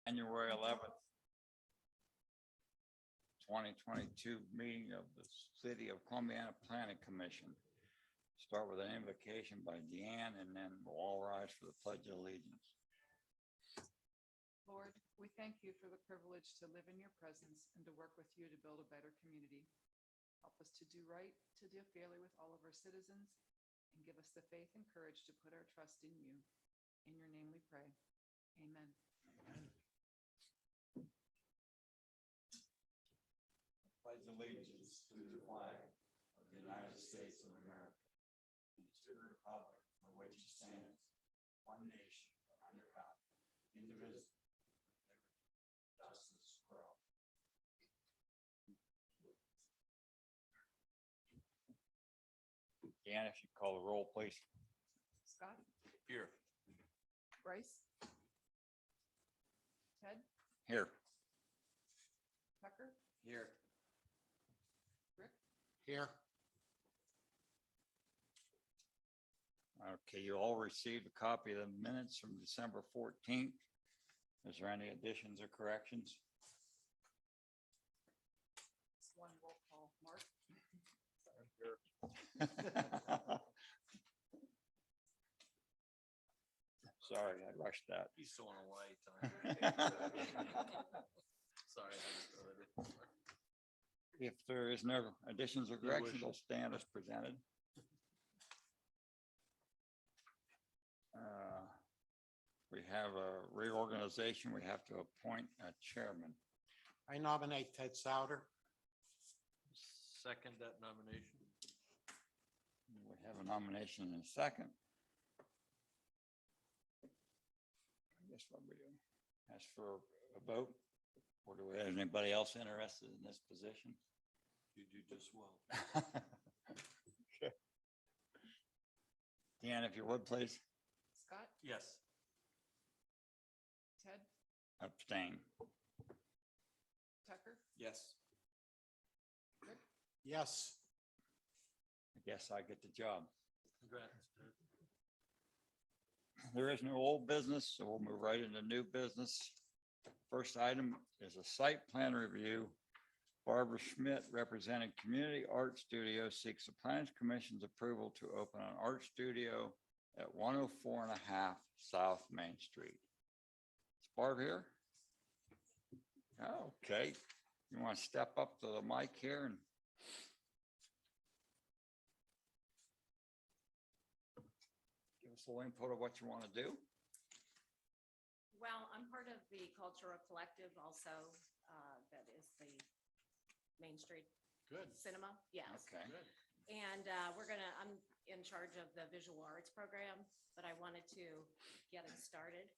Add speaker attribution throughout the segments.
Speaker 1: January 11th, 2022 meeting of the City of Columbiana Planning Commission. Start with an invocation by Deanne, and then we'll all rise for the Pledge of Allegiance.
Speaker 2: Lord, we thank you for the privilege to live in your presence and to work with you to build a better community. Help us to do right, to deal fairly with all of our citizens, and give us the faith and courage to put our trust in you. In your name we pray. Amen.
Speaker 1: Amen. Pledge allegiance to the flag of the United States of America and to the republic for which it stands, one nation, under God, indivisible, with justice for all. Dan, if you call the roll, please.
Speaker 2: Scott?
Speaker 1: Here.
Speaker 2: Bryce? Ted?
Speaker 1: Here.
Speaker 2: Tucker?
Speaker 1: Here.
Speaker 2: Rick?
Speaker 3: Here.
Speaker 1: Okay, you all received a copy of the minutes from December 14th. Is there any additions or corrections?
Speaker 2: One roll call. Mark?
Speaker 1: Sorry, I rushed that.
Speaker 4: He's still on a light time. Sorry, I just started it.
Speaker 1: If there is no additions or corrections, I'll stand as presented. We have a reorganization. We have to appoint a chairman.
Speaker 3: I nominate Ted Souter.
Speaker 4: Second that nomination.
Speaker 1: We have a nomination in a second. I guess what we do, ask for a vote, or do we have anybody else interested in this position?
Speaker 4: You do just well.
Speaker 1: Okay. Dan, if you would, please.
Speaker 2: Scott?
Speaker 4: Yes.
Speaker 2: Ted?
Speaker 1: Abstain.
Speaker 2: Tucker?
Speaker 4: Yes.
Speaker 2: Rick?
Speaker 3: Yes.
Speaker 1: I guess I get the job.
Speaker 4: Congrats.
Speaker 1: There is no old business, so we'll move right into new business. First item is a site plan review. Barbara Schmidt, representing Community Art Studio, seeks the Planners Commission's approval to open an art studio at 104 1/2 South Main Street. Is Barb here? Okay. You want to step up to the mic here and give us a little input of what you want to do?
Speaker 5: Well, I'm part of the Cultural Collective also, that is the Main Street
Speaker 3: Good.
Speaker 5: Cinema, yes.
Speaker 1: Okay.
Speaker 3: Good.
Speaker 5: And I'm in charge of the visual arts program, but I wanted to get it started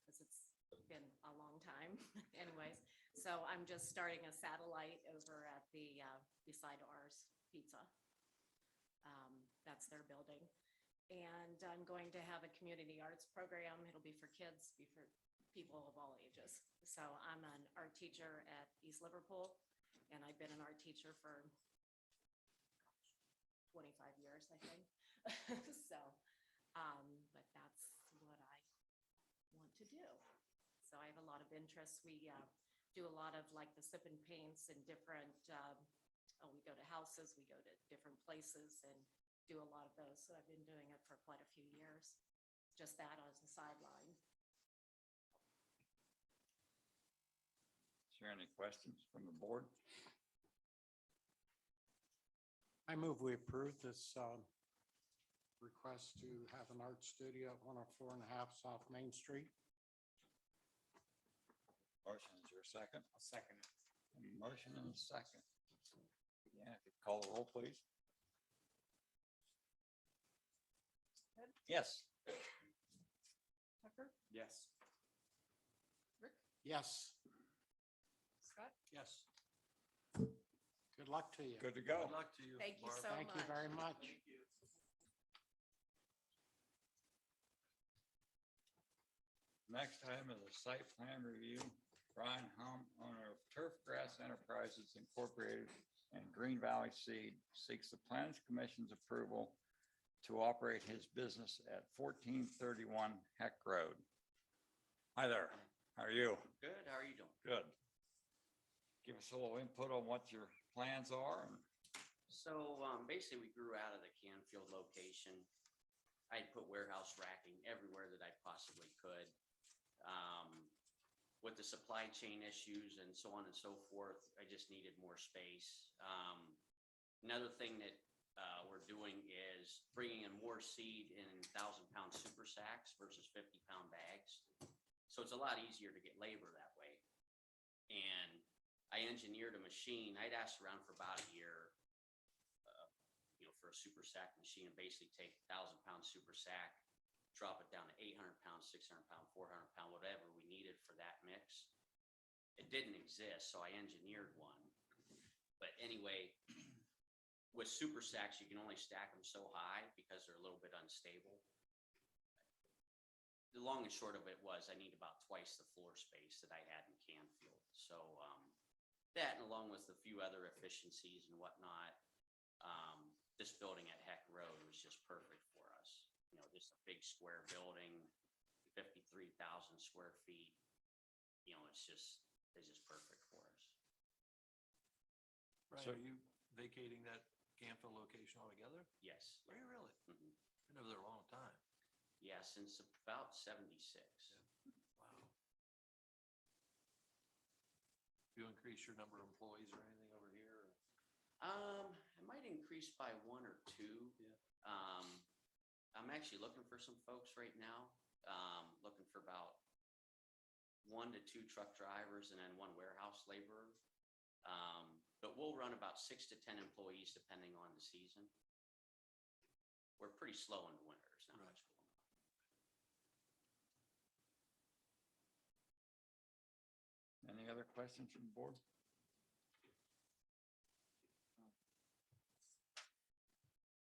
Speaker 5: because it's been a long time anyways. So I'm just starting a satellite over at the beside ours Pizza. That's their building. And I'm going to have a community arts program. It'll be for kids, be for people of all ages. So I'm an art teacher at East Liverpool, and I've been an art teacher for 25 years, I think. So, but that's what I want to do. So I have a lot of interests. We do a lot of like the sip and paints and different, we go to houses, we go to different places and do a lot of those. So I've been doing it for quite a few years. Just that as a sideline.
Speaker 1: Is there any questions from the board?
Speaker 3: I move we approve this request to have an art studio at 104 1/2 South Main Street.
Speaker 1: Motion, is there a second?
Speaker 3: I'll second it.
Speaker 1: A motion and a second. Yeah, if you call the roll, please.
Speaker 2: Ted?
Speaker 1: Yes.
Speaker 2: Tucker?
Speaker 4: Yes.
Speaker 2: Rick?
Speaker 3: Yes.
Speaker 2: Scott?
Speaker 4: Yes.
Speaker 3: Good luck to you.
Speaker 1: Good to go.
Speaker 4: Good luck to you.
Speaker 5: Thank you
Speaker 4: Barb.
Speaker 5: so
Speaker 3: Thank you
Speaker 5: much.
Speaker 3: very much.
Speaker 4: Thank you.
Speaker 1: Next item is a site plan review. Brian Hum, owner of Turf Grass Enterprises Incorporated and Green Valley Seed, seeks the Planners Commission's approval to operate his business at 1431 Heck Road. Hi there. How are you?
Speaker 6: Good, how are you doing?
Speaker 1: Good. Give us a little input on what your plans are and
Speaker 6: So, basically, we grew out of the Canfield location. I put warehouse racking everywhere that I possibly could. With the supply chain issues and so on and so forth, I just needed more space. Another thing that, we're doing is bringing in more seed in 1,000-pound super sacks versus 50-pound bags. So it's a lot easier to get labor that way. And I engineered a machine. I'd asked around for about a year, for a super sack machine, and basically take 1,000-pound super sack, drop it down to 800-pound, 600-pound, 400-pound, whatever we needed for that mix. It didn't exist, so I engineered one. But anyway, with super sacks, you can only stack them so high because they're a little bit unstable. The long and short of it was I need about twice the floor space that I had in Canfield. So that, and along with a few other efficiencies and whatnot, this building at Heck Road was just perfect for us. Just a big square building, 53,000 square feet. It's just perfect for us.
Speaker 4: Brian,
Speaker 1: So-
Speaker 4: are you vacating that Canfield location altogether?
Speaker 6: Yes.
Speaker 4: Are you really?
Speaker 6: Mhm.
Speaker 4: Been over there a long time.
Speaker 6: Yeah, since about 76.
Speaker 4: Wow. You increase your number of employees or anything over here?
Speaker 6: It might increase by one or two.
Speaker 4: Yeah.
Speaker 6: I'm actually looking for some folks right now. Looking for about 1 to 2 truck drivers and then 1 warehouse laborer. But we'll run about 6 to 10 employees depending on the season. We're pretty slow in the winter. There's not much going on.
Speaker 1: any other questions from the board?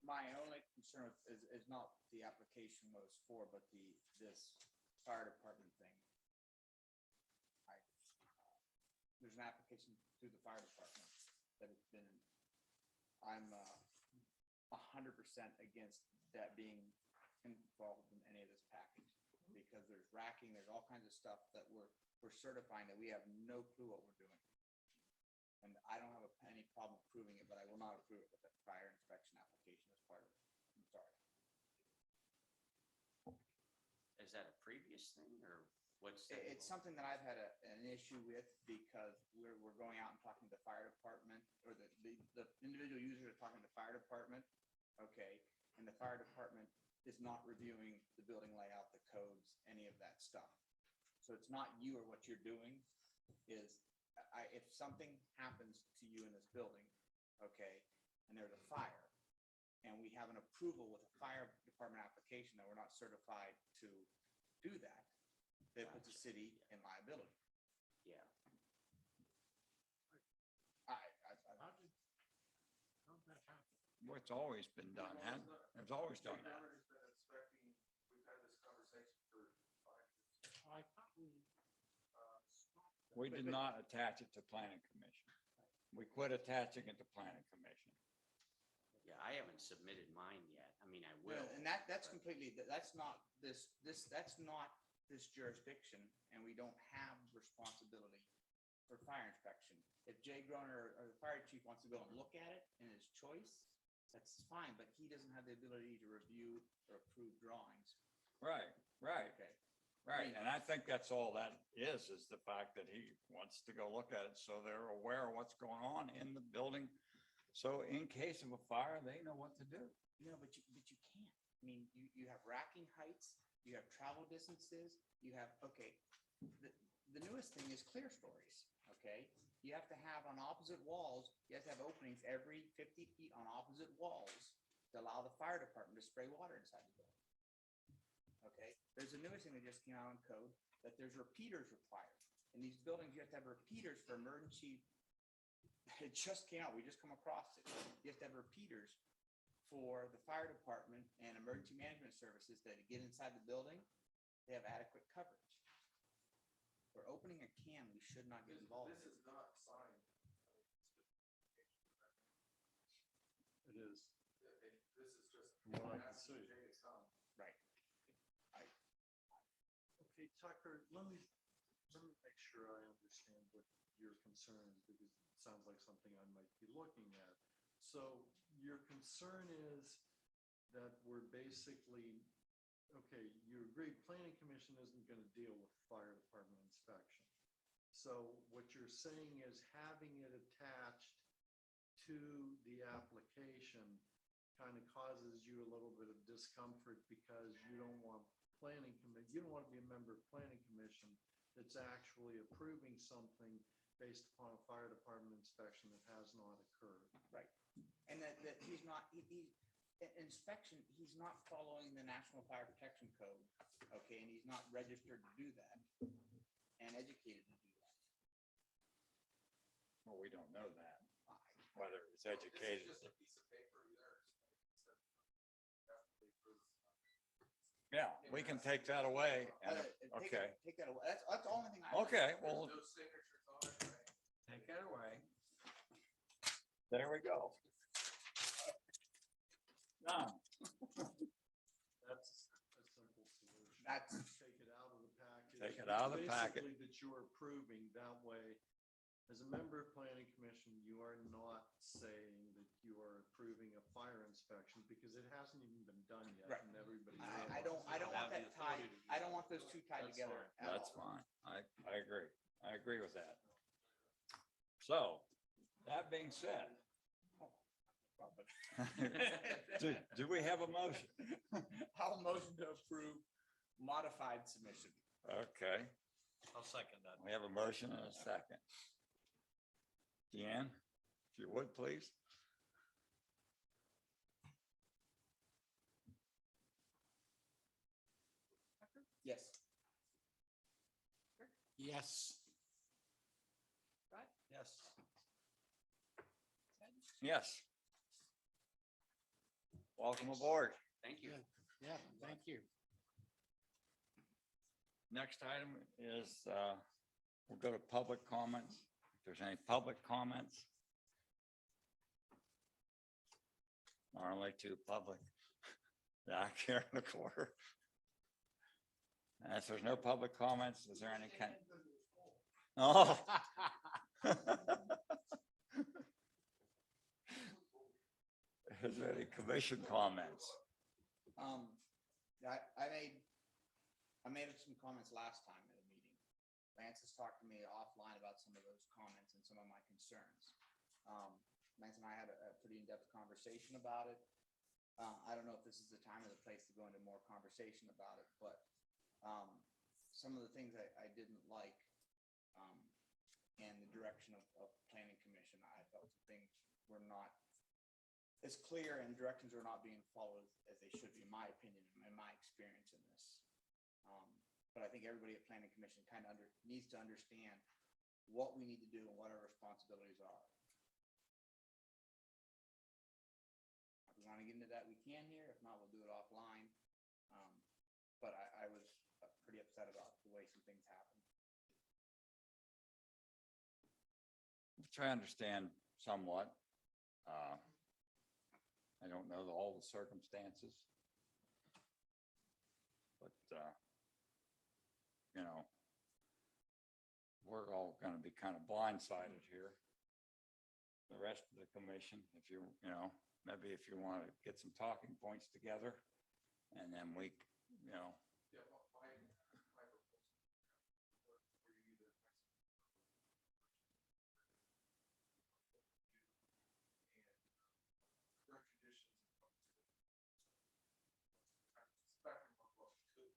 Speaker 7: My only concern is not the application was for, but this fire department thing. There's an application through the fire department that it's been, I'm 100% against that being involved in any of this package. Because there's racking, there's all kinds of stuff that we're certifying that we have no clue what we're doing. And I don't have any problem approving it, but I will not approve it with that fire inspection application as part of it. I'm sorry.
Speaker 6: Is that a previous thing or what's that?
Speaker 7: It's something that I've had an issue with because we're going out and talking to the fire department, or the individual users are talking to the fire department, okay? And the fire department is not reviewing the building layout, the codes, any of that stuff. So it's not you or what you're doing, is if something happens to you in this building, okay, and there's a fire, and we have an approval with a fire department application that we're not certified to do that, that puts the city in liability.
Speaker 6: Yeah.
Speaker 3: How did that happen?
Speaker 1: Well, it's always been done, hasn't it? It's always done that.
Speaker 8: We've had this conversation for 5 years.
Speaker 3: I thought we stopped.
Speaker 1: We did not attach it to planning commission. We quit attaching it to planning commission.
Speaker 6: Yeah, I haven't submitted mine yet. I mean, I will.
Speaker 7: And that's completely, that's not that's not this jurisdiction, and we don't have responsibility for fire inspection. If Jay Groner or the fire chief wants to go and look at it in his choice, that's fine, but he doesn't have the ability to review or approve drawings.
Speaker 1: Right, right,
Speaker 7: Okay.
Speaker 1: right. And I think that's all that is the fact that he wants to go look at it so they're aware of what's going on in the building. So in case of a fire, they know what to do.
Speaker 7: No, but you can't. I mean, you have racking heights, you have travel distances, you have, okay, the newest thing is clear stories, okay? You have to have on opposite walls, you have to have openings every 50 feet on opposite walls to allow the fire department to spray water inside the building. Okay, there's a newest thing that just came out on code, that there's repeaters required. In these buildings, you have to have repeaters for emergency. It just came out, we just come across it. You have to have repeaters for the fire department and emergency management services that get inside the building, they have adequate coverage. For opening a can, we should not get involved.
Speaker 8: This is not signed.
Speaker 4: It is.
Speaker 8: This is just.
Speaker 4: From what I can
Speaker 8: asking
Speaker 4: see.
Speaker 8: Jay to come.
Speaker 7: Right.
Speaker 4: Okay, Tucker, let me
Speaker 9: let me make sure I understand what your concern is, because it sounds like something I might be looking at. So your concern is that we're basically, okay, you agree, planning commission isn't gonna deal with fire department inspection. So what you're saying is having it attached to the application kind of causes you a little bit of discomfort because you don't want you don't want to be a member of planning commission that's actually approving something based upon a fire department inspection that has not occurred.
Speaker 7: Right. And that he's not, inspection, he's not following the National Fire Protection Code, okay, and he's not registered to do that and educated to do that.
Speaker 1: Well, we don't know that, whether it's educated.
Speaker 8: This is just a piece of paper either.
Speaker 1: Yeah, we can take that away. And, okay,
Speaker 7: Take that away. That's the only thing I.
Speaker 1: okay, well,
Speaker 8: No signatures on it, right?
Speaker 1: take that away. There we go. Done.
Speaker 9: That's a simple solution.
Speaker 7: That's,
Speaker 9: Take it out of the package.
Speaker 1: Take it out of the packet.
Speaker 9: Basically, that you're approving, that way, as a member of planning commission, you are not saying that you are approving a fire inspection because it hasn't even been done yet.
Speaker 7: Right.
Speaker 9: And everybody.
Speaker 7: I don't want that tied, I don't want those two tied
Speaker 9: That's
Speaker 7: together
Speaker 9: fine.
Speaker 7: at
Speaker 1: That's
Speaker 7: all.
Speaker 1: fine. I agree. I agree with that. So, that being said, do we have a motion?
Speaker 7: I'll motion to approve modified submission.
Speaker 1: Okay,
Speaker 4: I'll second that.
Speaker 1: we have a motion and a second. Deanne, if you would, please.
Speaker 7: Yes.
Speaker 3: Yes.
Speaker 2: Brett,
Speaker 4: Yes.
Speaker 2: Ted,
Speaker 1: Yes. Welcome aboard.
Speaker 6: Thank you.
Speaker 3: Yeah, thank you.
Speaker 1: Next item is, we'll go to public comments. If there's any public comments. Normally too public. Back here in the corner. And if there's no public comments, is there any kind? Oh. Is there any commission comments?
Speaker 7: I made some comments last time at a meeting. Lance has talked to me offline about some of those comments and some of my concerns. Lance and I had a pretty in-depth conversation about it. I don't know if this is the time or the place to go into more conversation about it, but some of the things I didn't like and the direction of planning commission, I felt some things were not as clear and directions are not being followed as they should be, in my opinion, in my experience in this. But I think everybody at planning commission kind of needs to understand what we need to do and what our responsibilities are. If we want to get into that, we can here. If not, we'll do it offline. But I was pretty upset about the way some things happened.
Speaker 1: Which I understand somewhat. I don't know all the circumstances. But, you know, we're all gonna be kind of blindsided here. The rest of the commission, if you know, maybe if you want to get some talking points together and then we, you know,
Speaker 8: Yeah, well, my proposal. Where you either current conditions and what to do. Spectrum of what could be.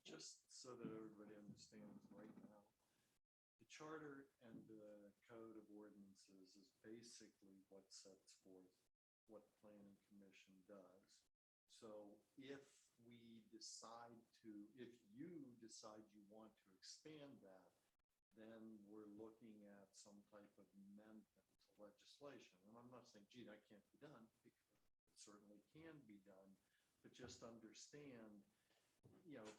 Speaker 9: Just so that everybody understands right now, the charter and the code of ordinances is basically what sets forth what planning commission does. So if we decide to, if you decide you want to expand that, then we're looking at some type of amendment to legislation. And I'm not saying, gee, that can't be done, because it certainly can be done, but just understand, you know,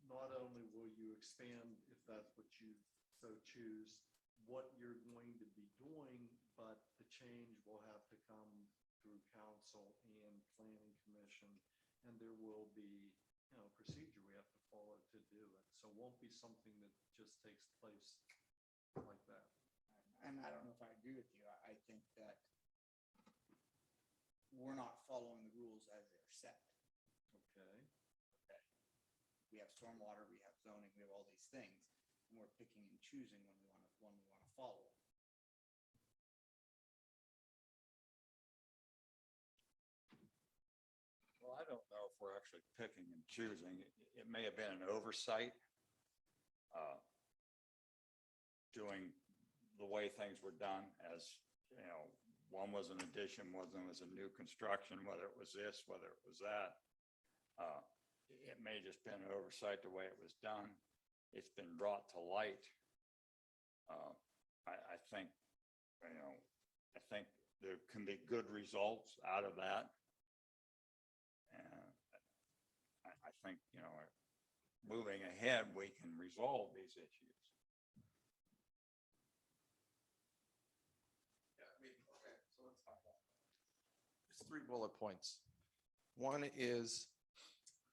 Speaker 9: not only will you expand, if that's what you so choose, what you're going to be doing, but the change will have to come through council and planning commission, and there will be procedure we have to follow to do it. So it won't be something that just takes place like that.
Speaker 7: And I don't know if I agree with you. I think that we're not following the rules as they're set.
Speaker 9: Okay,
Speaker 7: We have stormwater, we have zoning, we have all these things, and we're picking and choosing when we want to follow.
Speaker 1: Well, I don't know if we're actually picking and choosing. It may have been an oversight. Doing the way things were done as, you know, one was an addition, one was a new construction, whether it was this, whether it was that. It may have just been an oversight the way it was done. It's been brought to light. I think, you know, I think there can be good results out of that. And I think, you know, moving ahead, we can resolve these issues.
Speaker 8: Yeah, I mean, okay, so let's talk about it.
Speaker 10: There's 3 bullet points. One is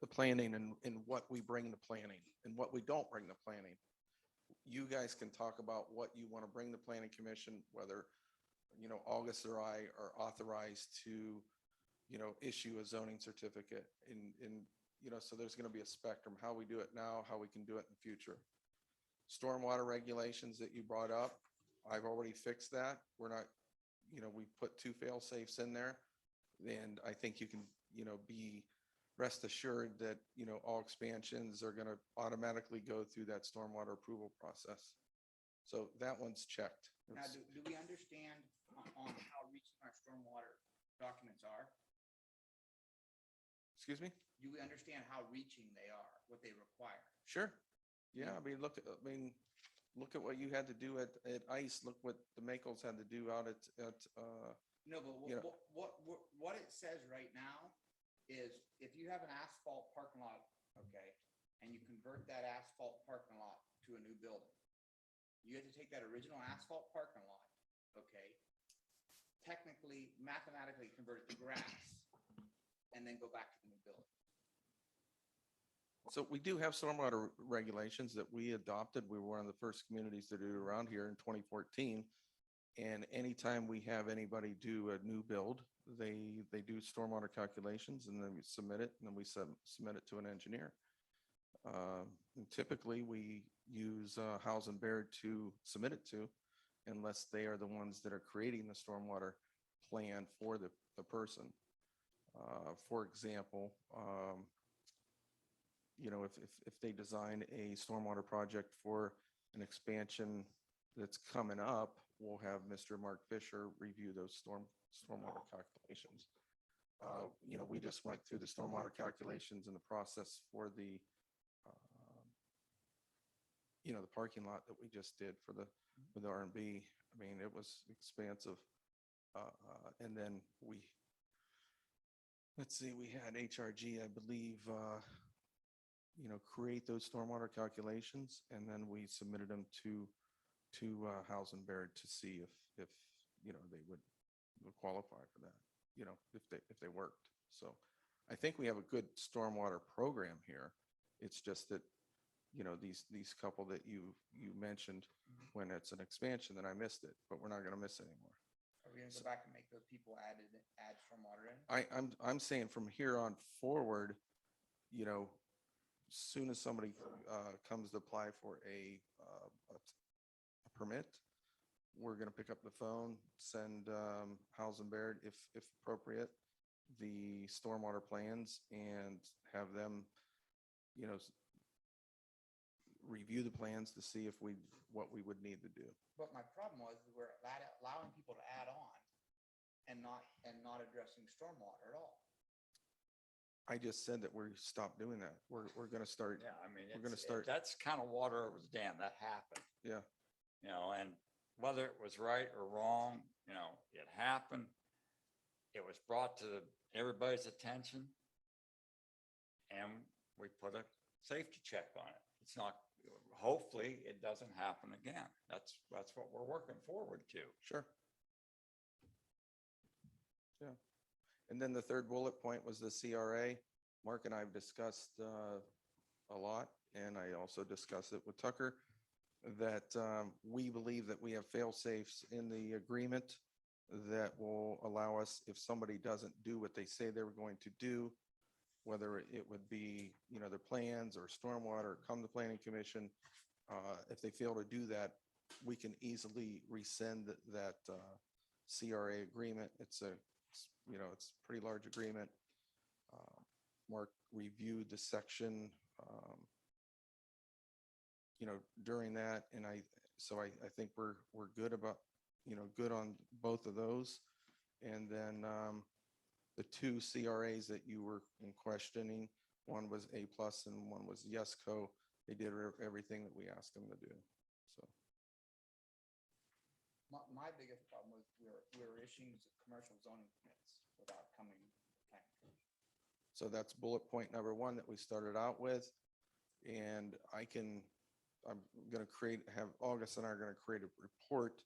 Speaker 10: the planning and what we bring to planning and what we don't bring to planning. You guys can talk about what you want to bring to planning commission, whether, you know, August or I are authorized to, you know, issue a zoning certificate you know, so there's going to be a spectrum, how we do it now, how we can do it in the future. Stormwater regulations that you brought up, I've already fixed that. We're not, you know, we put 2 fail safes in there. And I think you can, you know, be rest assured that, you know, all expansions are going to automatically go through that stormwater approval process. So that one's checked.
Speaker 7: Now, do we understand on how reaching our stormwater documents are?
Speaker 10: Excuse me?
Speaker 7: Do we understand how reaching they are, what they require?
Speaker 10: Sure. Yeah, I mean, look at what you had to do at ICE. Look what the Makels had to do out at
Speaker 7: No, but
Speaker 10: You know-
Speaker 7: what it says right now is if you have an asphalt parking lot, okay, and you convert that asphalt parking lot to a new building, you have to take that original asphalt parking lot, okay, technically, mathematically convert it to grass, and then go back to the new building.
Speaker 10: So we do have stormwater regulations that we adopted. We were one of the first communities to do it around here in 2014. And anytime we have anybody do a new build, they do stormwater calculations and then we submit it and then we submit it to an engineer. And typically we use Howes and Baird to submit it to unless they are the ones that are creating the stormwater plan for the person. For example, you know, if they design a stormwater project for an expansion that's coming up, we'll have Mr. Mark Fisher review those stormwater calculations. You know, we just went through the stormwater calculations and the process for the, you know, the parking lot that we just did for the R&B. I mean, it was expansive. And then let's see, we had HRG, I believe, you know, create those stormwater calculations, and then we submitted them to Howes and Baird to see if you know they would qualify for that. You know, if they worked. So, I think we have a good stormwater program here. It's just that, you know, these couple that you mentioned, when it's an expansion, then I missed it, but we're not going to miss it anymore.
Speaker 7: Are we gonna go back and make those people add stormwater in?
Speaker 10: I'm saying from here on forward, you know, soon as somebody comes to apply for a permit, we're going to pick up the phone, send Howes and Baird, if appropriate, the stormwater plans and have them, you know, review the plans to see what we would need to do.
Speaker 7: But my problem was we're allowing people to add on and not addressing stormwater at all.
Speaker 10: I just said that we stopped doing that. We're going to start.
Speaker 1: Yeah, I mean,
Speaker 10: We're gonna start-
Speaker 1: that's kind of water over the dam. That happened.
Speaker 10: Yeah.
Speaker 1: You know, and whether it was right or wrong, you know, it happened. It was brought to everybody's attention. And we put a safety check on it. It's not, hopefully it doesn't happen again. That's what we're working forward to.
Speaker 10: Sure. Yeah. And then the third bullet point was the CRA. Mark and I have discussed a lot, and I also discussed it with Tucker, that we believe that we have fail-safes in the agreement that will allow us, if somebody doesn't do what they say they were going to do, whether it would be, their plans or stormwater, come to planning commission. If they fail to do that, we can easily rescind that CRA agreement. It's a pretty large agreement. Mark reviewed the section, during that, and I think we're good about, good on both of those. And then the two CRAs that you were in questioning, one was A+ and one was YesCo. They did everything that we asked them to do. So
Speaker 7: My biggest problem was we were issuing commercial zoning permits without coming to planning commission.
Speaker 10: So that's bullet point number one that we started out with. And I'm going to have August and I are going to create a report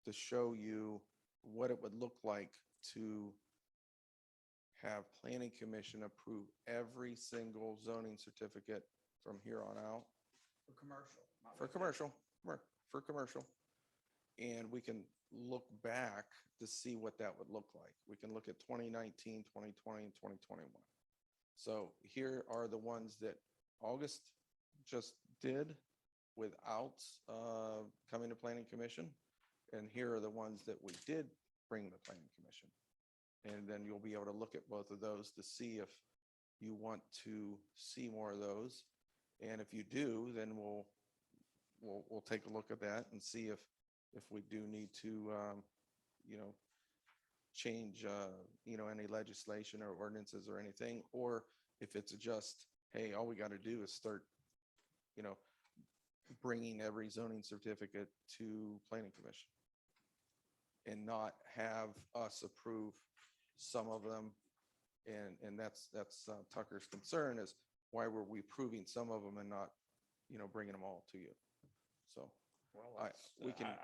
Speaker 10: to show you what it would look like to have planning commission approve every single zoning certificate from here on out.
Speaker 7: For commercial. not
Speaker 10: For
Speaker 7: residential.
Speaker 10: for commercial. And we can look back to see what that would look like. We can look at 2019, 2020, and 2021. So here are the ones that August just did without coming to planning commission. And here are the ones that we did bring to planning commission. And then you'll be able to look at both of those to see if you want to see more of those. And if you do, then we'll take a look at that and see if we do need to, change, any legislation or ordinances or anything, or if it's just, hey, all we got to do is start, bringing every zoning certificate to planning commission and not have us approve some of them. And that's Tucker's concern, is why were we approving some of them and not, bringing them all to you? So,
Speaker 1: Well,
Speaker 10: we can-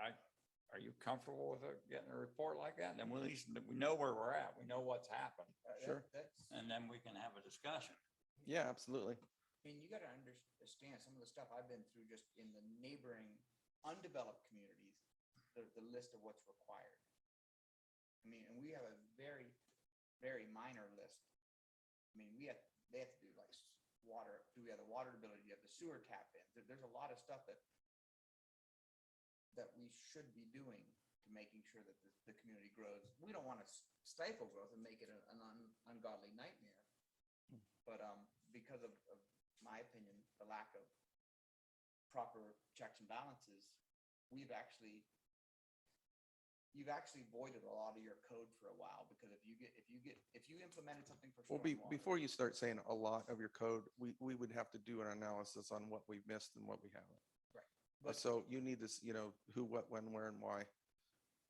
Speaker 1: are you comfortable with getting a report like that? Then we at least, we know where we're at. We know what's happened.
Speaker 10: Sure.
Speaker 1: And then we can have a discussion.
Speaker 10: yeah, absolutely.
Speaker 7: I mean, you gotta understand some of the stuff I've been through just in the neighboring undeveloped communities, the list of what's required. I mean, and we have a very, very minor list. I mean, they have to do like water, do we have the water ability, you have the sewer tap in, there's a lot of stuff that we should be doing to making sure that the community grows. We don't want to stifle growth and make it an ungodly nightmare. But because of my opinion, the lack of proper checks and balances, you've actually voided a lot of your code for a while, because if you implemented something for
Speaker 10: Well,
Speaker 7: stormwater.
Speaker 10: before you start saying a lot of your code, we would have to do an analysis on what we've missed and what we haven't.
Speaker 7: Right. But-
Speaker 10: So you need this, who, what, when, where, and why.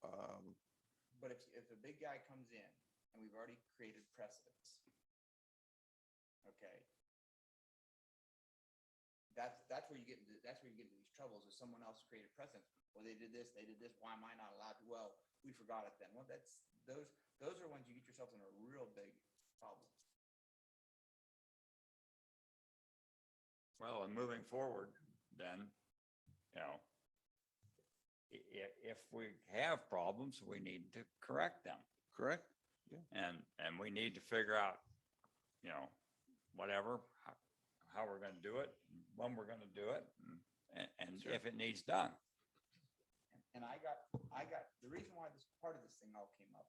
Speaker 7: But if a big guy comes in and we've already created precedents, okay, that's where you get into these troubles. If someone else created precedents, well, they did this, why am I not allowed to? Well, we forgot it then. Well, those are ones you get yourself in a real big problem.
Speaker 1: Well, and moving forward, then, if we have problems, we need to correct them.
Speaker 10: Correct?
Speaker 1: And we need to figure out, whatever, how we're gonna do it, when we're gonna do it, and
Speaker 10: Sure.
Speaker 1: if it needs done.
Speaker 7: And I got, the reason why this part of this thing all came up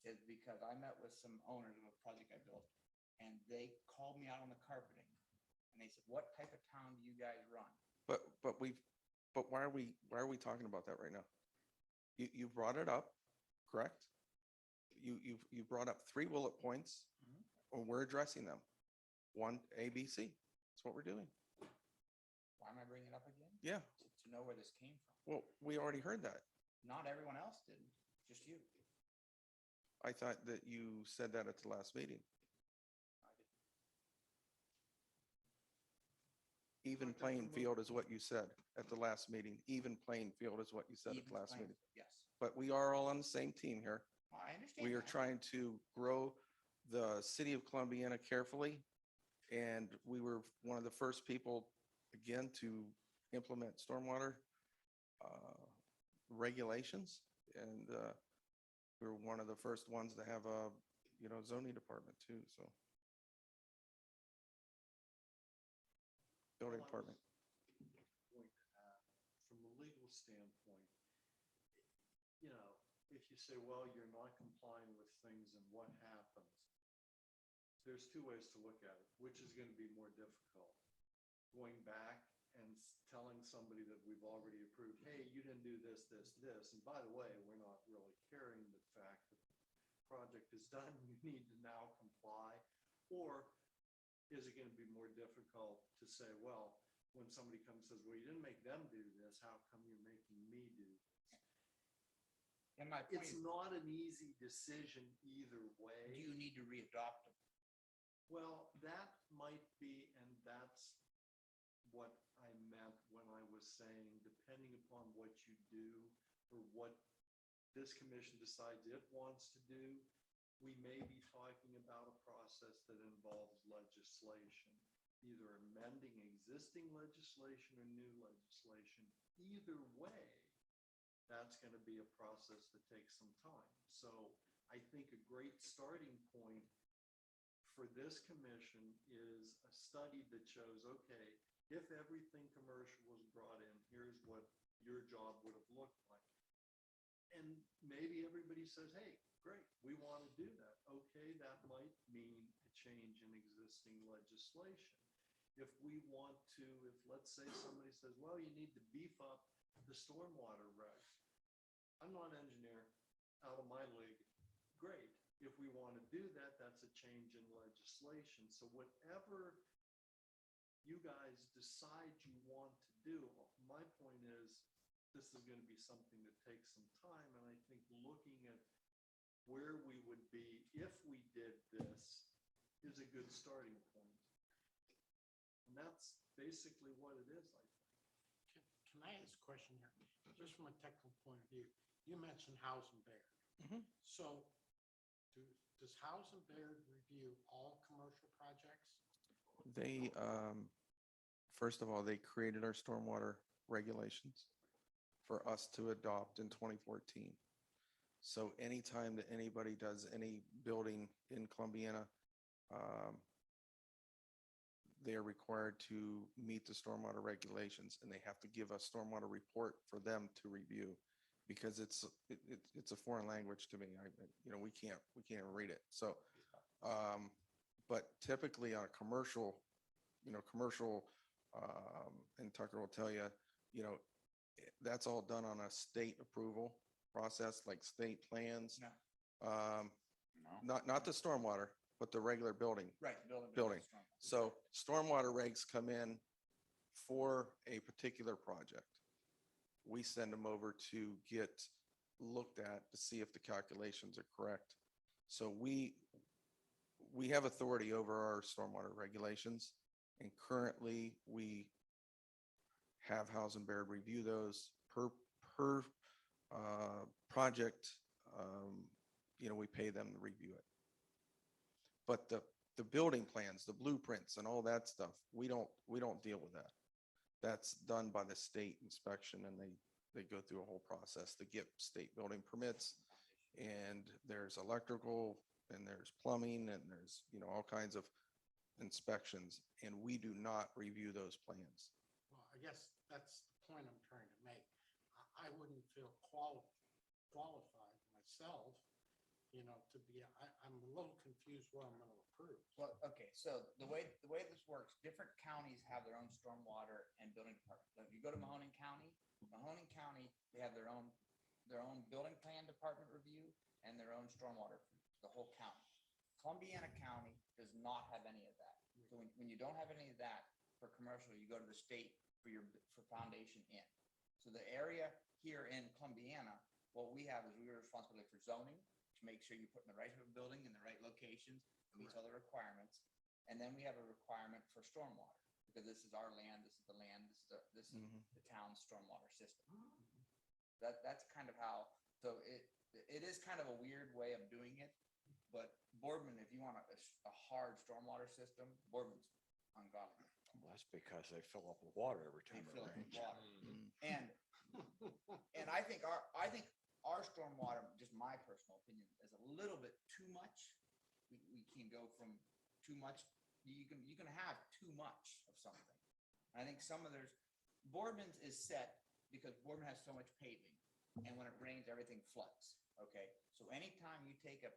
Speaker 7: is because I met with some owners of a project I built, and they called me out on the carpeting. And they said, what type of town do you guys run?
Speaker 10: But why are we talking about that right now? You brought it up, correct? You brought up 3 bullet points, and we're addressing them. 1, A, B, C. That's what we're doing.
Speaker 7: Why am I bringing it up again?
Speaker 10: Yeah.
Speaker 7: To know where this came from.
Speaker 10: Well, we already heard that.
Speaker 7: Not everyone else did, just you.
Speaker 10: I thought that you said that at the last meeting. Even playing field is what you said at the last meeting. Even playing field is what you said at the
Speaker 7: Even
Speaker 10: last
Speaker 7: playing-
Speaker 10: meeting.
Speaker 7: Yes,
Speaker 10: But we are all on the same team here.
Speaker 7: I understand.
Speaker 10: We are
Speaker 7: that.
Speaker 10: trying to grow the city of Columbiana carefully And we were one of the first people, again, to implement stormwater regulations. And we were one of the first ones to have a, zoning department too, so. Building department.
Speaker 9: Point to add, from a legal standpoint, if you say, well, you're not complying with things and what happens? There's two ways to look at it. Which is going to be more difficult? Going back and telling somebody that we've already approved, hey, you didn't do this, this, this. And by the way, we're not really carrying the fact that the project is done. You need to now comply. Or is it going to be more difficult to say, well, when somebody comes and says, well, you didn't make them do this, how come you're making me do this?
Speaker 7: And my point
Speaker 9: It's
Speaker 7: is,
Speaker 9: not an easy decision either way.
Speaker 7: do you need to readopt them?
Speaker 9: Well, that might be, and that's what I meant when I was saying, depending upon what you do or what this commission decides it wants to do, we may be talking about a process that involves legislation, either amending existing legislation or new legislation. Either way, that's going to be a process that takes some time. So I think a great starting point for this commission is a study that shows, okay, if everything commercial was brought in, here's what your job would have looked like. And maybe everybody says, hey, great, we want to do that. Okay, that might mean a change in existing legislation. If we want to, if let's say somebody says, well, you need to beef up the stormwater regs. I'm not an engineer, out of my league. Great. If we want to do that, that's a change in legislation. So whatever you guys decide you want to do, my point is, this is going to be something that takes some time. And I think looking at where we would be if we did this is a good starting point. And that's basically what it is, I think.
Speaker 3: Can I ask a question here? Just from a technical point of view, you mentioned House and Baird. So does House and Baird review all commercial projects?
Speaker 10: They, first of all, they created our stormwater regulations for us to adopt in 2014. So anytime that anybody does any building in Columbiana, they are required to meet the stormwater regulations, and they have to give a stormwater report for them to review, because it's a foreign language to me. We can't even read it. So, but typically on a commercial, and Tucker will tell you, that's all done on a state approval process, like state plans.
Speaker 7: No.
Speaker 10: Not the stormwater, but the regular building.
Speaker 7: Right.
Speaker 10: Building. So stormwater regs come in for a particular project. We send them over to get looked at to see if the calculations are correct. So we have authority over our stormwater regulations, and currently we have House and Baird review those per project. We pay them to review it. But the building plans, the blueprints and all that stuff, we don't deal with that. That's done by the state inspection, and they go through a whole process to get state building permits. And there's electrical, and there's plumbing, and there's, all kinds of inspections, and we do not review those plans.
Speaker 3: Well, I guess that's the point I'm trying to make. I wouldn't feel qualified myself, to be, I'm a little confused what I'm going to approve.
Speaker 7: Well, okay, so the way this works, different counties have their own stormwater and building department. So if you go to Mahoning County, they have their own building plan department review and their own stormwater, the whole county. Columbiana County does not have any of that. So when you don't have any of that for commercial, you go to the state for foundation in. So the area here in Columbiana, what we have is we are responsible for zoning, to make sure you put in the right type of building in the right locations, it meets all the requirements. And then we have a requirement for stormwater, because this is our land, this is the land, this is the town's stormwater system. That's kind of how, so it is kind of a weird way of doing it. But Boardman, if you want a hard stormwater system, Boardman's ungodly.
Speaker 1: Well, that's because they fill up with water every
Speaker 7: They
Speaker 1: time it
Speaker 7: fill up with
Speaker 1: rains.
Speaker 7: water.
Speaker 10: Mm.
Speaker 7: And I think our stormwater, just my personal opinion, is a little bit too much. We can go from too much, you can have too much of something. I think some of Boardman's is set because Boardman has so much paving, and when it rains, everything floods, okay? So anytime you take a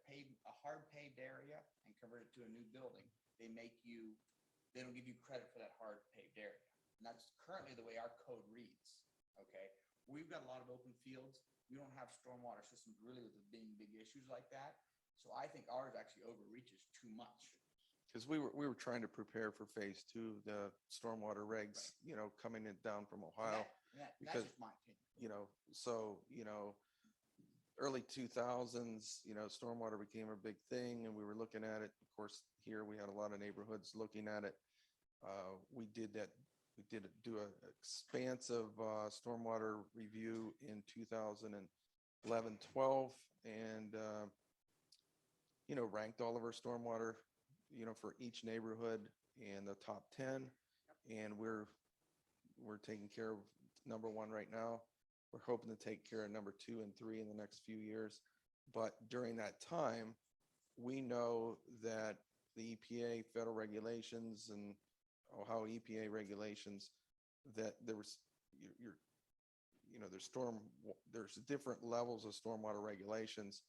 Speaker 7: hard paved area and convert it to a new building, they don't give you credit for that hard paved area. And that's currently the way our code reads, okay? We've got a lot of open fields. We don't have stormwater systems really with being big issues like that. So I think ours actually overreaches too much.
Speaker 10: Because we were trying to prepare for phase 2, the stormwater regs, coming down from Ohio.
Speaker 7: That's
Speaker 10: because-
Speaker 7: just my opinion.
Speaker 10: So, early 2000s, stormwater became a big thing and we were looking at it. Of course, here we had a lot of neighborhoods looking at it. We did do an expansive stormwater review in 2011, 12 and, ranked all of our stormwater, for each neighborhood in the top 10. And we're taking care of number 1 right now. We're hoping to take care of number 2 and 3 in the next few years. But during that time, we know that the EPA federal regulations and Ohio EPA regulations, that there's different levels of stormwater regulations,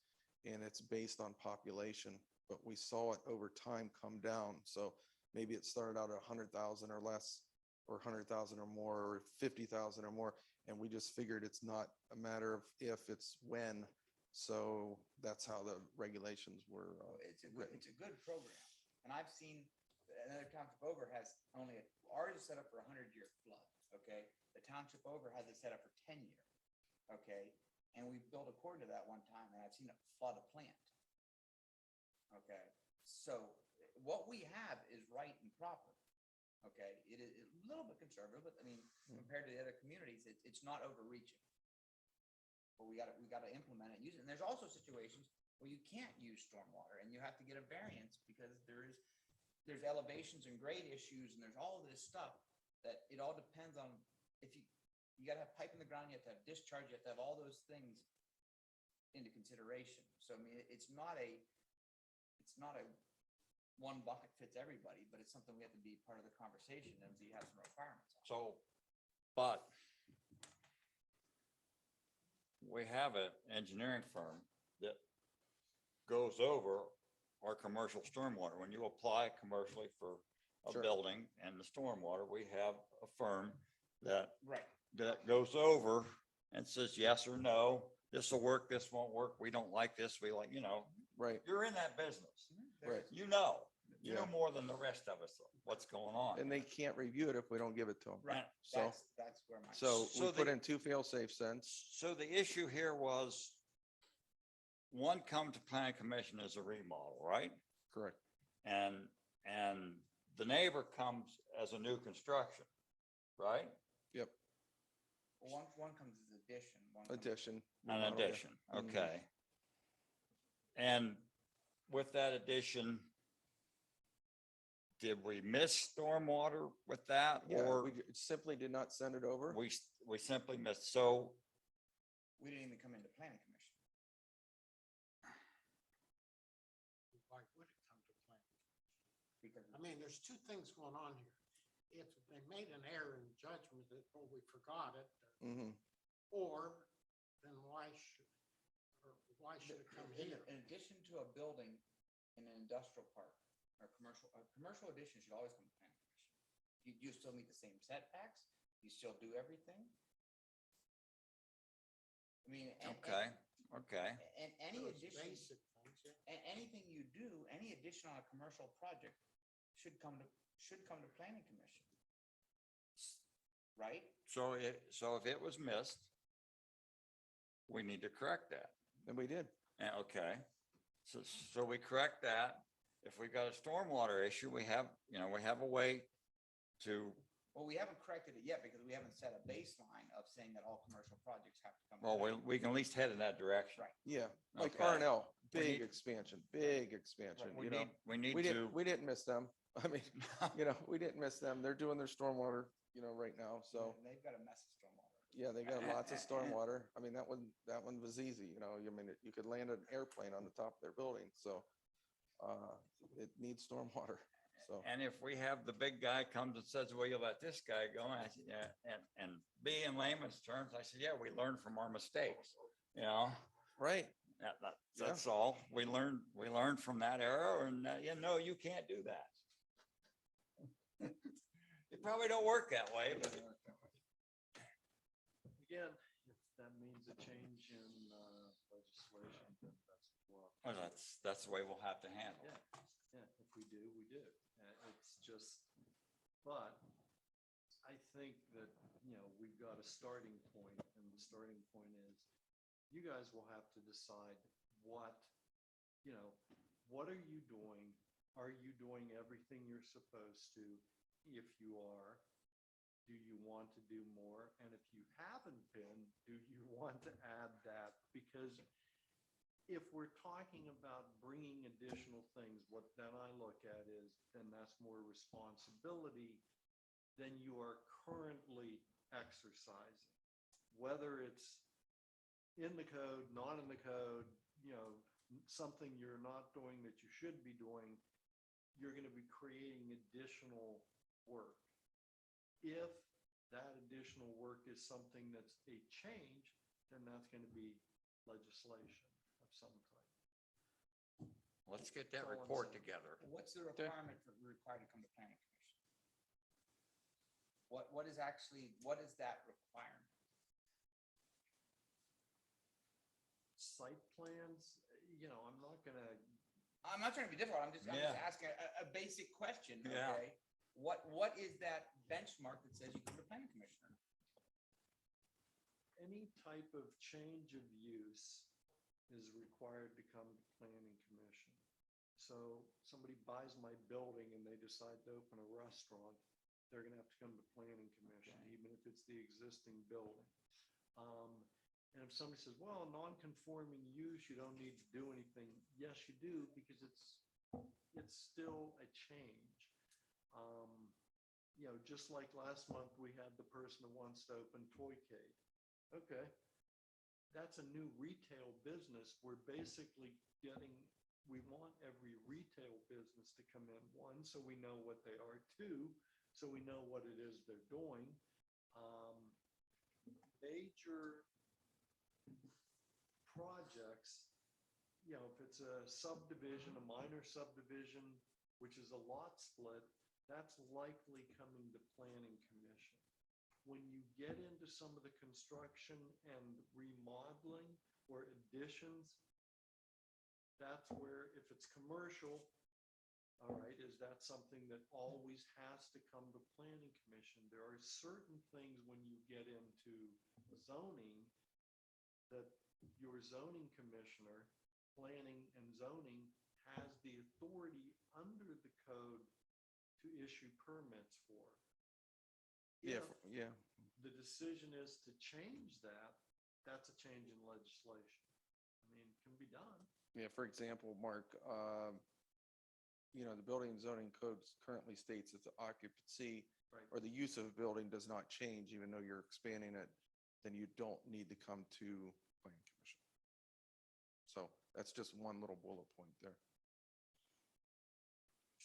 Speaker 10: and it's based on population, but we saw it over time come down. So maybe it started out at 100,000 or less, or 100,000 or more, or 50,000 or more. And we just figured it's not a matter of if, it's when. So that's how the regulations were written.
Speaker 7: It's a good program. And I've seen another township over has ours is set up for 100-year flood, okay? The township over has it set up for 10-year, okay? And we built according to that one time, and I've seen it flood a plant. Okay, so what we have is right and proper. Okay, it is a little bit conservative, but I mean, compared to the other communities, it's not overreaching. But we got to implement it, use it. And there's also situations where you can't use stormwater and you have to get a variance because there's elevations and grade issues and there's all this stuff that it all depends on. If you got to have pipe in the ground, you have to have discharge, you have to have all those things into consideration. So I mean, it's not a one bucket fits everybody, but it's something we have to be part of the conversation and you have some requirements on.
Speaker 1: So, but we have an engineering firm that goes over our commercial stormwater. When you apply commercially for a
Speaker 10: Sure.
Speaker 1: building and the stormwater, we have a firm that
Speaker 7: Right.
Speaker 1: goes over and says yes or no, this will work, this won't work, we don't like this, we like,
Speaker 10: Right.
Speaker 1: you're in that business.
Speaker 10: Right.
Speaker 1: You know
Speaker 10: Yeah.
Speaker 1: more than the rest of us, what's going on.
Speaker 10: And they can't review it if we don't give it to them.
Speaker 1: Right.
Speaker 10: So,
Speaker 7: That's where my.
Speaker 10: so
Speaker 1: So
Speaker 10: we put
Speaker 1: the-
Speaker 10: in 2 fail-safe cents.
Speaker 1: So the issue here was one come to planning commission as a remodel, right?
Speaker 10: Correct.
Speaker 1: And the neighbor comes as a new construction, right?
Speaker 10: Yep.
Speaker 7: One comes as addition. One comes-
Speaker 10: Addition.
Speaker 1: An
Speaker 10: remodel, yeah.
Speaker 1: addition, okay. And with that addition, did we miss stormwater with that?
Speaker 10: Yeah,
Speaker 1: Or
Speaker 10: we simply did not send it over.
Speaker 1: we simply missed? So
Speaker 7: We didn't even come into planning commission.
Speaker 3: Why would it come to planning?
Speaker 7: Because
Speaker 3: I mean, there's 2 things going on here. If they made an error in judgment that, oh, we forgot it,
Speaker 10: Mhm.
Speaker 3: or then why should it come here?
Speaker 7: in addition to a building in an industrial park or commercial addition should always come to planning commission. You still meet the same setbacks, you still do everything. I mean,
Speaker 1: okay.
Speaker 7: and any
Speaker 3: Those
Speaker 7: addition,
Speaker 3: basic things, yeah.
Speaker 7: anything you do, any addition on a commercial project should come to planning commission. Right?
Speaker 1: So if it was missed, we need to correct that.
Speaker 10: And we did.
Speaker 1: Okay, so we correct that. If we got a stormwater issue, we have a way to,
Speaker 7: Well, we haven't corrected it yet because we haven't set a baseline of saying that all commercial projects have to come. to
Speaker 1: well,
Speaker 7: planning.
Speaker 1: we can at least head in that direction.
Speaker 7: Right.
Speaker 10: Yeah, like
Speaker 1: Okay.
Speaker 10: R&L, big expansion, you know.
Speaker 1: We need
Speaker 10: We
Speaker 1: to.
Speaker 10: didn't, we didn't miss them. I mean, you know, we didn't miss them. They're doing their stormwater, you know, right now, so.
Speaker 7: And they've got a mess of stormwater.
Speaker 10: Yeah, they got lots of stormwater. I mean, that one was easy, you know, I mean, you could land an airplane on the top of their building, so. It needs stormwater, so.
Speaker 1: And if we have the big guy comes and says, well, you let this guy go, and I said, yeah, and be in layman's terms, I said, yeah, we learned from our mistakes, you know?
Speaker 10: Right,
Speaker 1: That's all. We learned from that era, and, you know, you can't do that. It probably don't work that way, but
Speaker 9: Again, if that means a change in legislation, then
Speaker 1: well, that's the way we'll have to handle it.
Speaker 9: yeah, if we do, we do. It's just, but I think that, you know, we've got a starting point, and the starting point is you guys will have to decide what, you know, what are you doing? Are you doing everything you're supposed to? If you are, do you want to do more? And if you haven't been, do you want to add that? Because if we're talking about bringing additional things, what then I look at is, then that's more responsibility than you are currently exercising. Whether it's in the code, not in the code, you know, something you're not doing that you should be doing, you're going to be creating additional work. If that additional work is something that's a change, then that's going to be legislation of some kind.
Speaker 1: Let's get that
Speaker 9: That's all I'm
Speaker 1: report
Speaker 9: saying.
Speaker 1: together.
Speaker 7: What's the requirement for required to come to planning commission? What is that requirement?
Speaker 9: Site plans, you know, I'm not gonna,
Speaker 7: I'm not trying to be difficult. I'm just
Speaker 1: Yeah.
Speaker 7: asking a basic question,
Speaker 1: Yeah.
Speaker 7: okay? What is that benchmark that says you come to planning commissioner?
Speaker 9: any type of change of use is required to come to planning commission. So somebody buys my building and they decide to open a restaurant, they're gonna have to come to planning commission, even if it's the existing building. And if somebody says, well, non-conforming use, you don't need to do anything. Yes, you do, because it's still a change. You know, just like last month, we had the person who wants to open Toycade. Okay, that's a new retail business. We're basically we want every retail business to come in, one, so we know what they are, two, so we know what it is they're doing. Major projects, you know, if it's a subdivision, a minor subdivision, which is a lot split, that's likely coming to planning commission. When you get into some of the construction and remodeling or additions, that's where, if it's commercial, all right, is that something that always has to come to planning commission? There are certain things when you get into zoning that your zoning commissioner, planning and zoning, has the authority under the code to issue permits for.
Speaker 10: Yeah,
Speaker 9: If
Speaker 10: yeah.
Speaker 9: the decision is to change that, that's a change in legislation. I mean, it can be done.
Speaker 10: Yeah, for example, Mark, you know, the building and zoning code currently states that the occupancy
Speaker 9: Right.
Speaker 10: or the use of a building does not change, even though you're expanding it, then you don't need to come to planning commission. So that's just one little bullet point there.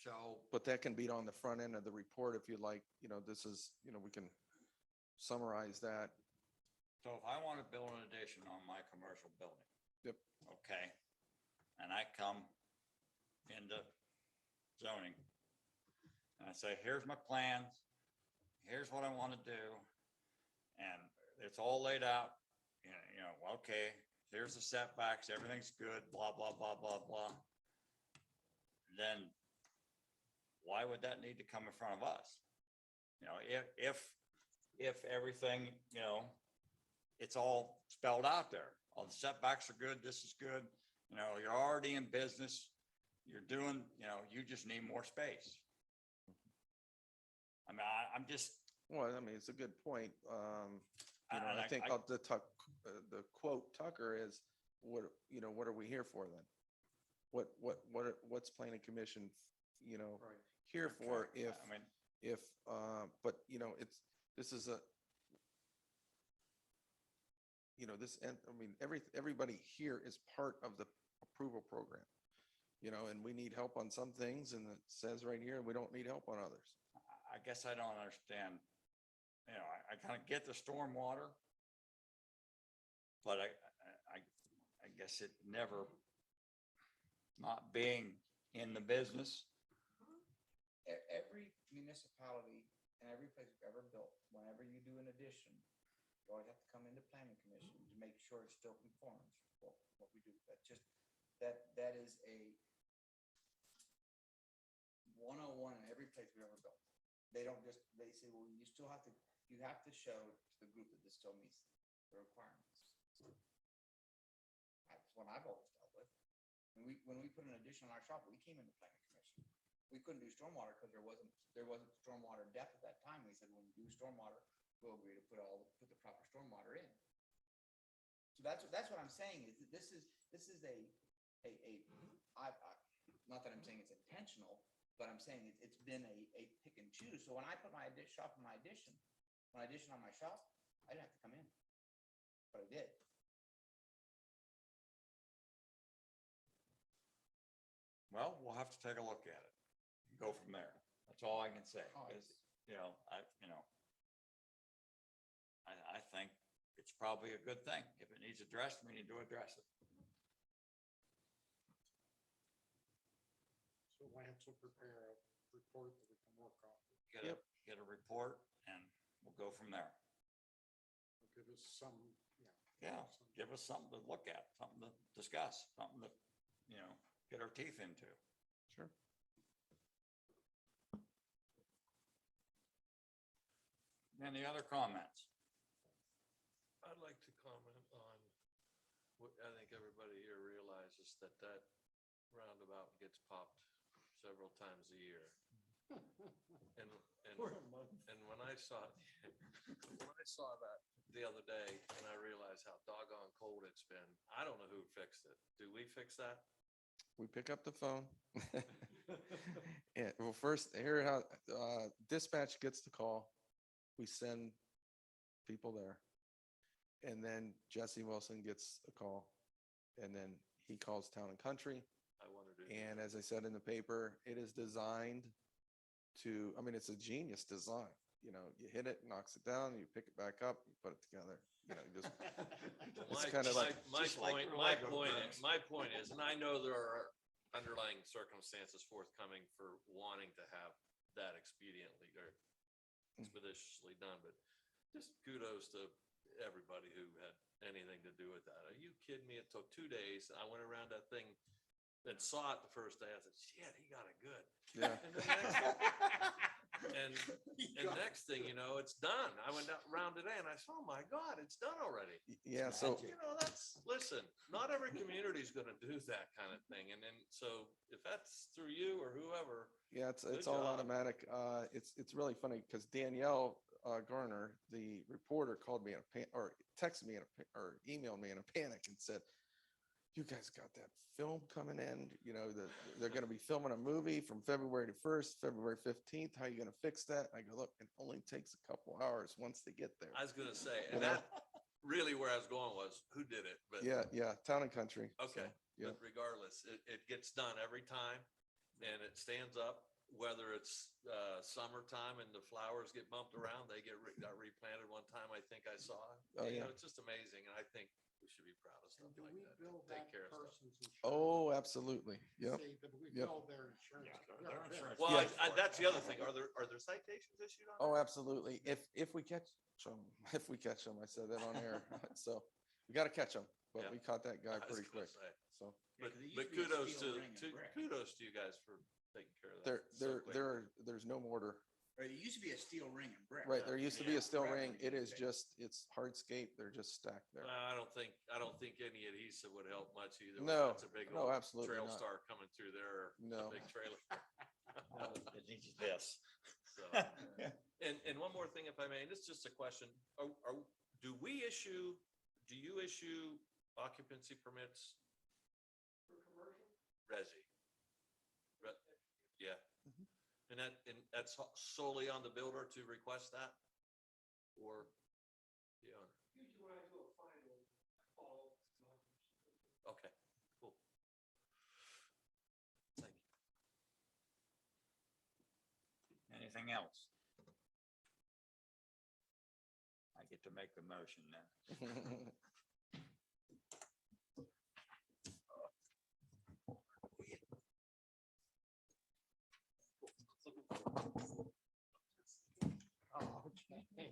Speaker 1: So,
Speaker 10: But that can be on the front end of the report if you like, you know, this is, you know, we can summarize that.
Speaker 1: so if I want to build an addition on my commercial building.
Speaker 10: Yep.
Speaker 1: Okay, and I come into zoning. And I say, here's my plans, here's what I want to do. And it's all laid out, you know, okay, here's the setbacks, everything's good, blah, blah, blah, blah, blah. Then why would that need to come in front of us? You know, if everything, you know, it's all spelled out there. All the setbacks are good, this is good, you know, you're already in business, you're doing, you know, you just need more space. I mean, I'm just,
Speaker 10: Well, I mean, it's a good point. You know,
Speaker 1: And
Speaker 10: I think the quote Tucker is, what, you know, what are we here for then? what's planning commission,
Speaker 3: Right.
Speaker 10: here for
Speaker 1: Okay,
Speaker 10: if,
Speaker 1: I mean,
Speaker 10: but this is a, everybody here is part of the approval program. And we need help on some things, and it says right here, we don't need help on others.
Speaker 1: I guess I don't understand. I kind of get the stormwater. But I guess it never, not being in the business.
Speaker 7: Every municipality and every place you've ever built, whenever you do an addition, you always have to come into planning commission to make sure it still conforms. What we do, that is a 101 in every place we've ever built. They don't just, they say, well, you have to show to the group that this still meets the requirements. That's what I've always dealt with. When we put an addition on our shop, we came into planning commission. We couldn't do stormwater because there wasn't stormwater depth at that time. We said, when we do stormwater, we'll agree to put the proper stormwater in. So that's what I'm saying is that this is not that I'm saying it's intentional, but I'm saying it's been a pick and choose. So when I put my shop in my addition, when I addition on my shop, I didn't have to come in, but I did.
Speaker 1: Well, we'll have to take a look at it and go from there. That's all I can say.
Speaker 7: Oh,
Speaker 1: Because, I think it's probably a good thing. If it needs addressed, we need to address it.
Speaker 3: So Lance will prepare a report that we can work off.
Speaker 1: Get a report and we'll go from there.
Speaker 3: Give us some,
Speaker 1: Yeah, give us something to look at, something to discuss, something to, get our teeth into.
Speaker 10: Sure.
Speaker 1: Any other comments?
Speaker 9: I'd like to comment on what I think everybody here realizes that roundabout gets popped several times a year. And when I saw that the other day, and I realized how doggone cold it's been, I don't know who fixed it. Do we fix that?
Speaker 10: We pick up the phone. Yeah, well, first, here how dispatch gets the call. We send people there. And then Jesse Wilson gets a call. And then he calls Town and Country.
Speaker 9: I wondered.
Speaker 10: And as I said in the paper, it is designed to, it's a genius design. You hit it, knocks it down, you pick it back up, you put it together. It's kind of like,
Speaker 9: My
Speaker 1: just like
Speaker 9: point,
Speaker 1: your
Speaker 9: my
Speaker 1: Lego
Speaker 9: point,
Speaker 1: bricks.
Speaker 9: my point is, and I know there are underlying circumstances forthcoming for wanting to have that expediently or expeditiously done, but just kudos to everybody who had anything to do with that. Are you kidding me? It took 2 days. I went around that thing and saw it the first day. I said, shit, he got it good.
Speaker 10: yeah.
Speaker 9: And next thing you know, it's done. I went around today and I said, oh my God, it's done already.
Speaker 10: Yeah, so
Speaker 9: Listen, not every community is going to do that kind of thing. And then, so if that's through you or whoever,
Speaker 10: yeah, it's
Speaker 9: Good
Speaker 10: all
Speaker 9: job.
Speaker 10: automatic. It's really funny because Danielle Garner, the reporter, called me or texted me or emailed me in a panic and said, "You guys got that film coming in? They're going to be filming a movie from February 1st, February 15th. How are you going to fix that?" I go, "Look, it only takes a couple hours once they get there."
Speaker 9: I was going to say, and that really where I was going was who did it, but
Speaker 10: Yeah, Town and Country.
Speaker 9: okay.
Speaker 10: So, yeah.
Speaker 9: But regardless, it gets done every time and it stands up, whether it's summertime and the flowers get bumped around, they got replanted one time, I think I saw.
Speaker 10: Oh, yeah.
Speaker 9: It's just amazing. And I think we should be proud of
Speaker 3: And
Speaker 9: stuff
Speaker 3: do
Speaker 9: like
Speaker 3: we
Speaker 9: that.
Speaker 3: bill
Speaker 9: Take
Speaker 3: that
Speaker 9: care of stuff.
Speaker 3: person's insurance?
Speaker 10: Oh, absolutely. Yep.
Speaker 3: Say that we
Speaker 10: Yep.
Speaker 3: bill their insurance.
Speaker 1: Their insurance.
Speaker 9: Well,
Speaker 10: Yeah.
Speaker 9: that's the other thing. Are there citations issued on
Speaker 10: Oh,
Speaker 9: that?
Speaker 10: absolutely. If we catch them, I said that on air. So we got to catch them, but
Speaker 9: Yeah.
Speaker 10: we caught that guy
Speaker 9: I was
Speaker 10: pretty
Speaker 9: gonna
Speaker 10: quick.
Speaker 9: say.
Speaker 10: So
Speaker 7: Yeah,
Speaker 9: But
Speaker 7: 'cause it used
Speaker 9: but
Speaker 7: to be a
Speaker 9: kudos
Speaker 7: steel
Speaker 9: to
Speaker 7: ring and brick.
Speaker 9: kudos to you guys for taking care of that. so quick.
Speaker 10: there's no mortar.
Speaker 7: Or it used to be a steel ring and brick.
Speaker 10: Right. There used to be a steel
Speaker 7: Forever
Speaker 10: ring. It is
Speaker 7: used
Speaker 10: just, it's hardscape. They're just stacked there.
Speaker 9: I don't think any adhesive would help much either.
Speaker 10: No,
Speaker 9: It's a big
Speaker 10: no,
Speaker 9: old
Speaker 10: absolutely
Speaker 9: trail
Speaker 10: not.
Speaker 9: star coming through there, or
Speaker 10: No.
Speaker 9: a big trailer.
Speaker 1: It needs this.
Speaker 9: So, and one more thing, if I may, and it's just a question, do you issue occupancy permits? For commercial?
Speaker 11: resi. Yeah. And that's solely on the builder to request that? Or the owner?
Speaker 8: Usually when I do a final, I follow.
Speaker 11: Okay, cool. Thank you.
Speaker 1: Anything else? I get to make the motion now.
Speaker 3: Oh, okay.